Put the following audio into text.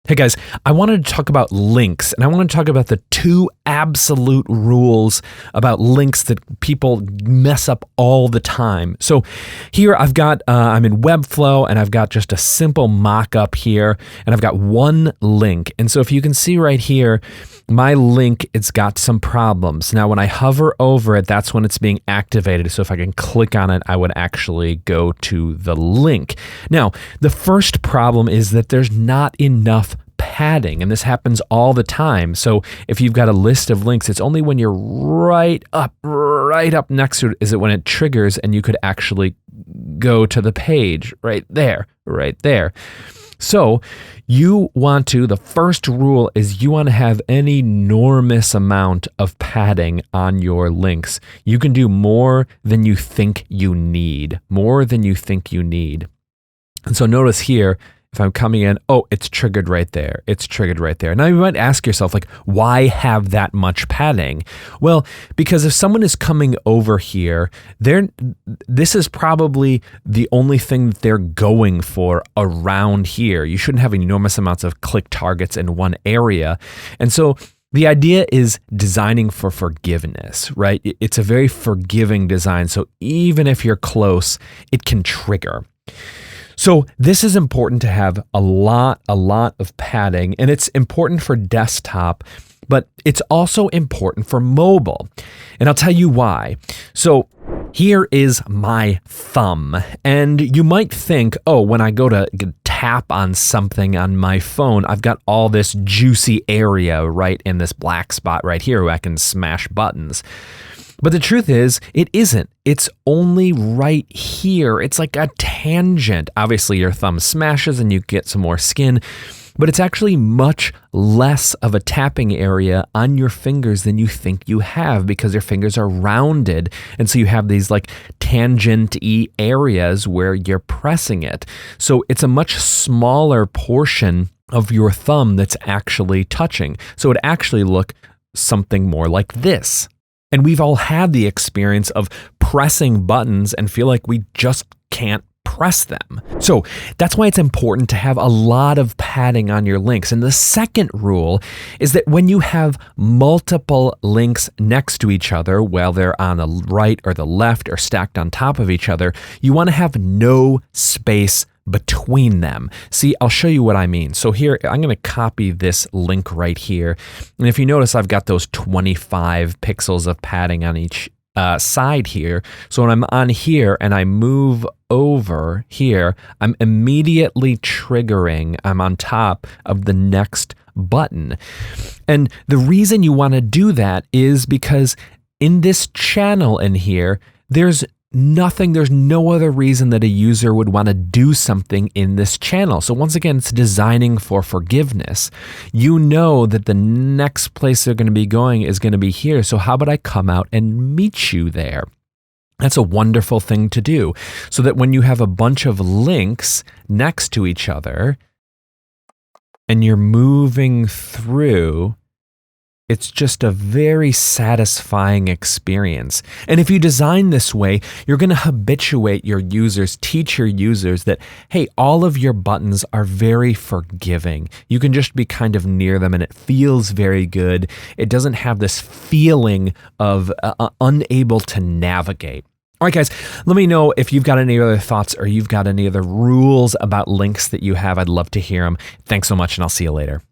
Hey guys, I wanted to talk about links, and I want to talk about the two absolute rules about links that people mess up all the time. So here I've got, I'm in Webflow, and I've got just a simple mock-up here, and I've got one link. And so if you can see right here, my link, it's got some problems. Now, when I hover over it, that's when it's being activated. So if I can click on it, I would actually go to the link. Now, the first problem is that there's not enough padding, and this happens all the time. So if you've got a list of links, it's only when you're right up next to it is it when it triggers, and you could actually go to the page right there. So the first rule is you want to have an enormous amount of padding on your links. You can do more than you think you need, And so notice here, if I'm coming in, it's triggered right there. Now you might ask yourself, why have that much padding? Well, because if someone is coming over here, this is probably the only thing that they're going for around here. You shouldn't have enormous amounts of click targets in one area. And so the idea is designing for forgiveness, right? It's a very forgiving design. So even if you're close, it can trigger. So this is important to have a lot of padding, and it's important for desktop, but it's also important for mobile. And I'll tell you why. So here is my thumb, and you might think, when I go to tap on something on my phone, I've got all this juicy area right in this black spot right here where I can smash buttons. But the truth is, it isn't. It's only right here. It's like a tangent. Obviously, your thumb smashes and you get some more skin, but it's actually much less of a tapping area on your fingers than you think you have because your fingers are rounded. And so you have these tangent-y areas where you're pressing it. So it's a much smaller portion of your thumb that's actually touching. So it actually look something more like this. And we've all had the experience of pressing buttons and feel like we just can't press them. So that's why it's important to have a lot of padding on your links. And the second rule is that when you have multiple links next to each other, while they're on the right or the left or stacked on top of each other, you want to have no space between them. See, I'll show you what I mean. So here, I'm going to copy this link right here. And if you notice, I've got those 25 pixels of padding on each side here. So when I'm on here and I move over here, I'm immediately triggering, I'm on top of the next button. And the reason you want to do that is because in this channel in here, there's no other reason that a user would want to do something in this channel. So once again, it's designing for forgiveness. You know that the next place they're going to be going is going to be here. So how about I come out and meet you there? That's a wonderful thing to do. So that when you have a bunch of links next to each other and you're moving through, it's just a very satisfying experience. And if you design this way, you're going to habituate your users, teach your users that, hey, all of your buttons are very forgiving. You can just be kind of near them and it feels very good. It doesn't have this feeling of unable to navigate. All right, guys, let me know if you've got any other thoughts or you've got any other rules about links that you have. I'd love to hear them. Thanks so much, and I'll see you later.